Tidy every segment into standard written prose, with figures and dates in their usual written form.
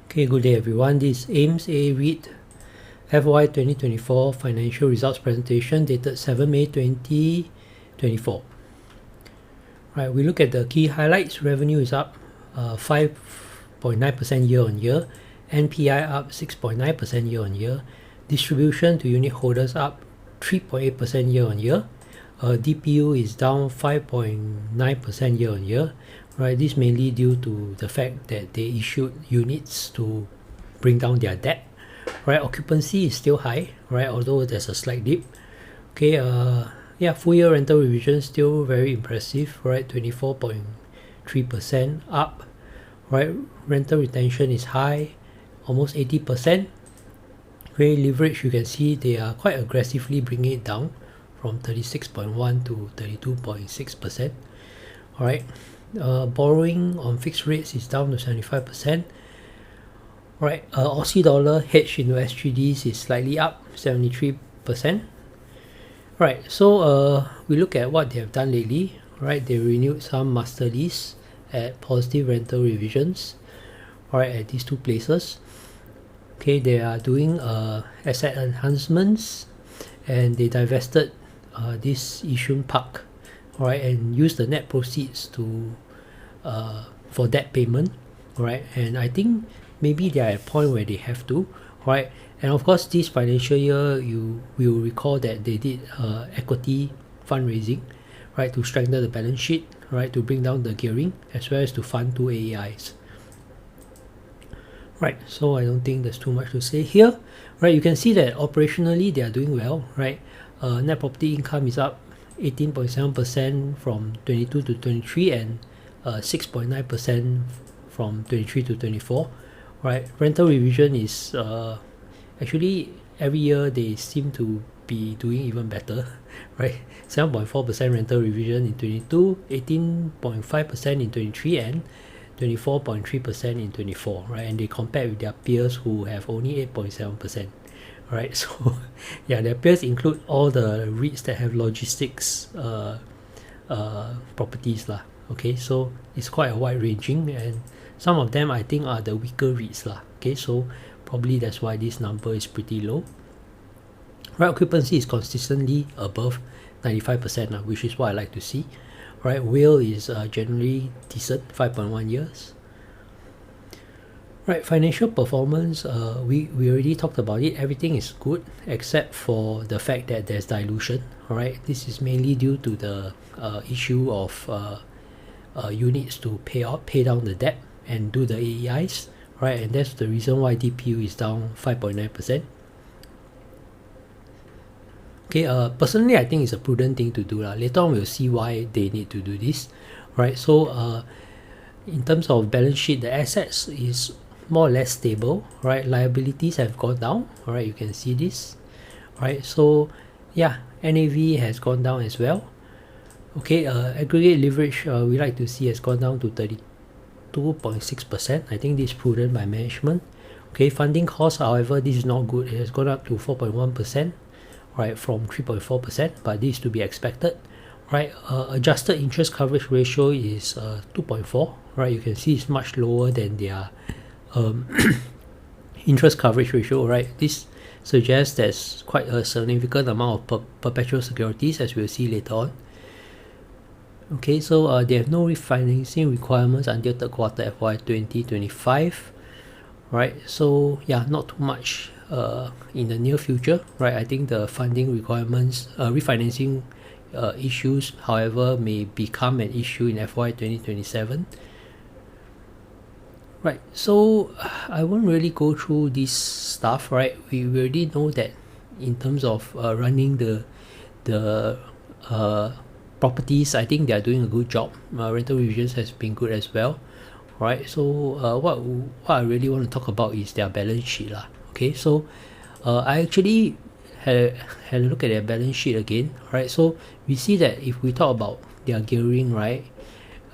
Okay, good day everyone. This is AIMS REIT FY2024 financial results presentation dated 7 May 2024. Right, we look at the key highlights. Revenue is up 5.9% year on year. NPI up 6.9% year on year. Distribution to unit holders up 3.8% year on year. DPU is down 5.9% year on year. Right, this mainly due to the fact that they issued units to bring down their debt. Right, occupancy is still high, right, although there's a slight dip. Okay, full year rental revision still very impressive, right, 24.3% up. Right, rental retention is high, almost 80%. Okay, leverage, you can see they are quite aggressively bringing it down from 36.1 to 32.6%. All right. Borrowing on fixed rates is down to 75%. Right, Aussie dollar hedge into SGDs is slightly up, 73%. Right, so we look at what they have done lately. Right, they renewed some master lease at positive rental revisions. Right, at these two places. Okay, they are doing asset enhancements, and they divested this Yishun Park. Right, and use the net proceeds to for debt payment, right? And I think maybe they are at a point where they have to, right? And of course, this financial year, you will recall that they did equity fundraising, right, to strengthen the balance sheet, right, to bring down the gearing, as well as to fund 2 AEIs. Right, so I don't think there's too much to say here. Right, you can see that operationally they are doing well, right? Net property income is up 18.7% from 22 to 23 and 6.9% from 23 to 24. Right, rental revision is actually every year they seem to be doing even better. Right, 7.4% rental revision in 22, 18.5% in 23 and 24.3% in 24. Right, and they compare with their peers who have only 8.7%. Right, so yeah, their peers include all the REITs that have logistics properties lah. Okay, so it's quite a wide ranging, and some of them I think are the weaker REITs lah. Okay, so probably that's why this number is pretty low. Right, occupancy is consistently above 95%, which is what I like to see. Right, WALE is generally decent, 5.1 years. Right, financial performance, we already talked about it. Everything is good except for the fact that there's dilution. Alright, this is mainly due to the issue of units to pay down the debt and do the AEIs. Right, and that's the reason why DPU is down 5.9%. Okay, personally I think it's a prudent thing to do. Later on we'll see why they need to do this. Right, so in terms of balance sheet, the assets is more or less stable, right? Liabilities have gone down, alright, you can see this, right? So yeah, NAV has gone down as well. Okay, aggregate leverage we like to see has gone down to 32.6%. I think this is prudent by management. Okay, funding costs, however, this is not good. It has gone up to 4.1%, right, from 3.4%, but this is to be expected. Right, adjusted interest coverage ratio is 2.4. Right, you can see it's much lower than their interest coverage ratio. Right, this suggests there's quite a significant amount of perpetual securities, as we'll see later on. Okay, so they have no refinancing requirements until third quarter FY 2025. Right, so yeah, not too much in the near future. Right, I think the funding requirements, refinancing issues, however, may become an issue in FY 2027. Right, so I won't really go through this stuff. Right, we already know that in terms of running the properties, I think they are doing a good job. Rental revisions has been good as well. Right, so what I really want to talk about is their balance sheet lah. Okay, so I actually had a look at their balance sheet again. Right, so we see that if we talk about their gearing, right,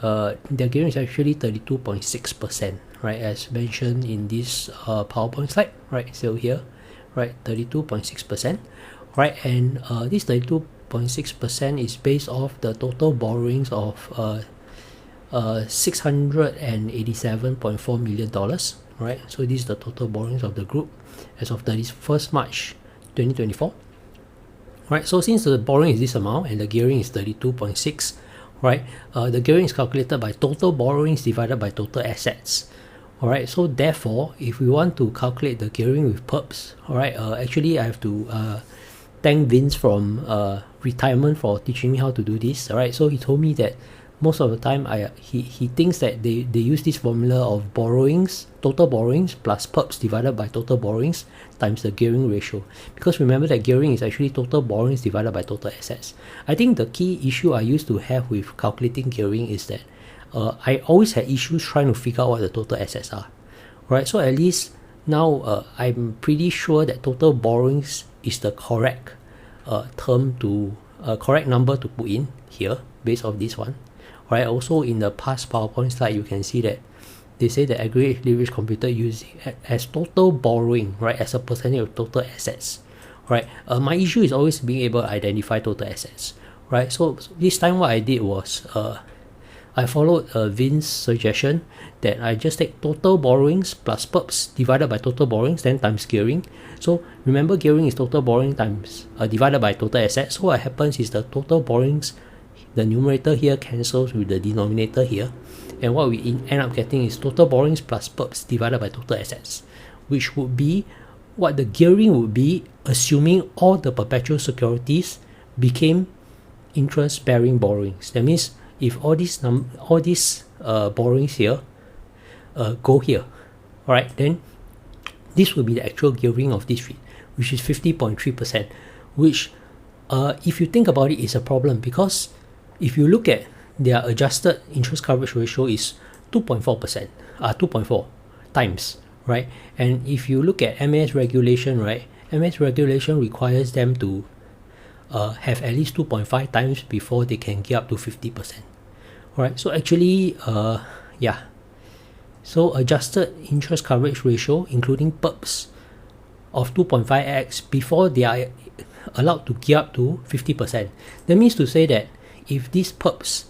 their gearing is actually 32.6%. Right, as mentioned in this PowerPoint slide. Right, so here, right, 32.6%. Right, and this 32.6% is based off the total borrowings of $687.4 million, right? So this is the total borrowings of the group as of 31st March 2024. Right, so since the borrowing is this amount and the gearing is 32.6, right, the gearing is calculated by total borrowings divided by total assets. Alright, so therefore, if we want to calculate the gearing with perps, alright, actually I have to thank Vince from retirement for teaching me how to do this. Alright, so he told me that most of the time he thinks that they use this formula of borrowings, total borrowings plus perps divided by total borrowings times the gearing ratio. Because remember that gearing is actually total borrowings divided by total assets. I think the key issue I used to have with calculating gearing is that I always had issues trying to figure out what the total assets are. Right, so at least now I'm pretty sure that total borrowings is the correct correct number to put in here based off this one. Right, also in the past PowerPoint slide you can see that they say the aggregate leverage computed using as total borrowing, right, as a percentage of total assets. Right, my issue is always being able to identify total assets. Right, so this time what I did was I followed Vince's suggestion that I just take total borrowings plus perps divided by total borrowings then times gearing. So remember, gearing is total borrowing times divided by total assets. So what happens is the total borrowings, the numerator here cancels with the denominator here, and what we end up getting is total borrowings plus perps divided by total assets, which would be what the gearing would be assuming all the perpetual securities became interest-bearing borrowings. That means if all these borrowings here go here, alright, then this will be the actual gearing of this REIT, which is 50.3%, which if you think about it is a problem, because if you look at their adjusted interest coverage ratio is 2.4%, 2.4 times, right? And if you look at MAS regulation, right, MAS regulation requires them to have at least 2.5 times before they can get up to 50%. Alright, so actually, so adjusted interest coverage ratio, including perps, of 2.5x before they are allowed to get up to 50%. That means to say that if these perps,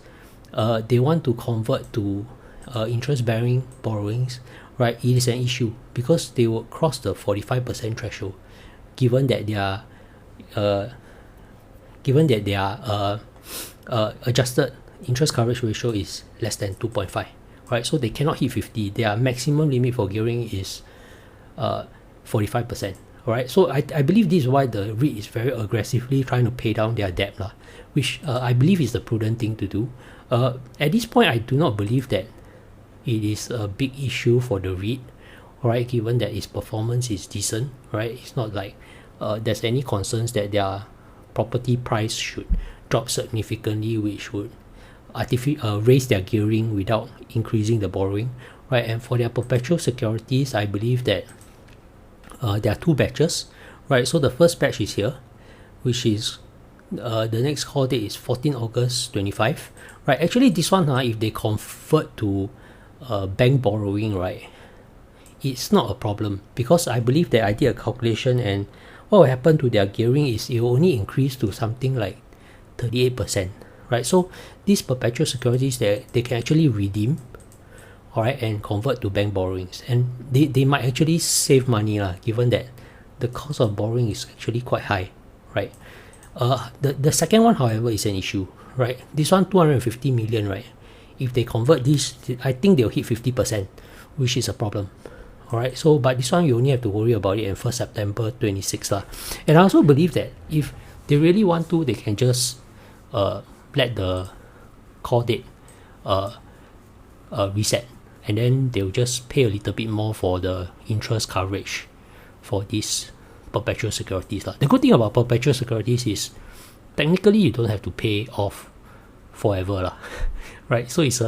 they want to convert to interest-bearing borrowings, right, it is an issue because they will cross the 45% threshold, given that their adjusted interest coverage ratio is less than 2.5, right? So they cannot hit 50. Their maximum limit for gearing is 45%, right? So I believe this is why the REIT is very aggressively trying to pay down their debt, which I believe is the prudent thing to do. At this point, I do not believe that it is a big issue for the REIT, right? Given that its performance is decent, right? It's not like there's any concerns that their property price should drop significantly, which would raise their gearing without increasing the borrowing, right? And for their perpetual securities, I believe that there are two batches, right? So the first batch is here, which is the next call date is 14 August 25, right? Actually, this one, if they convert to bank borrowing, right, it's not a problem, because I believe that I did a calculation, and what will happen to their gearing is it will only increase to something like 38%, right? So these perpetual securities that they can actually redeem, alright, and convert to bank borrowings, and they might actually save money given that the cost of borrowing is actually quite high, right? The second one, however, is an issue, right? This one 250 million, right? If they convert this, I think they'll hit 50%, which is a problem. Alright, so but this one you only have to worry about it in 1st September 26 lah. And I also believe that if they really want to, they can just let the call date reset, and then they'll just pay a little bit more for the interest coverage for these perpetual securities lah. The good thing about perpetual securities is technically you don't have to pay off forever lah. Right, so it's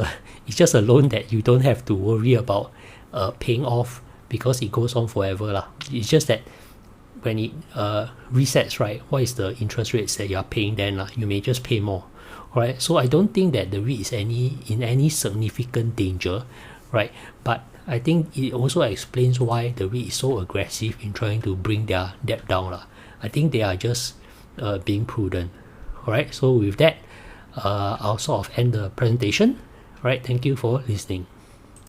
just a loan that you don't have to worry about paying off, because it goes on forever lah. It's just that when it resets, right, what is the interest rates that you are paying then lah? You may just pay more. Alright, so I don't think that the REIT is in any significant danger, right? But I think it also explains why the REIT is so aggressive in trying to bring their debt down lah. I think they are just being prudent. Alright, so with that, I'll sort of end the presentation. Right, thank you for listening.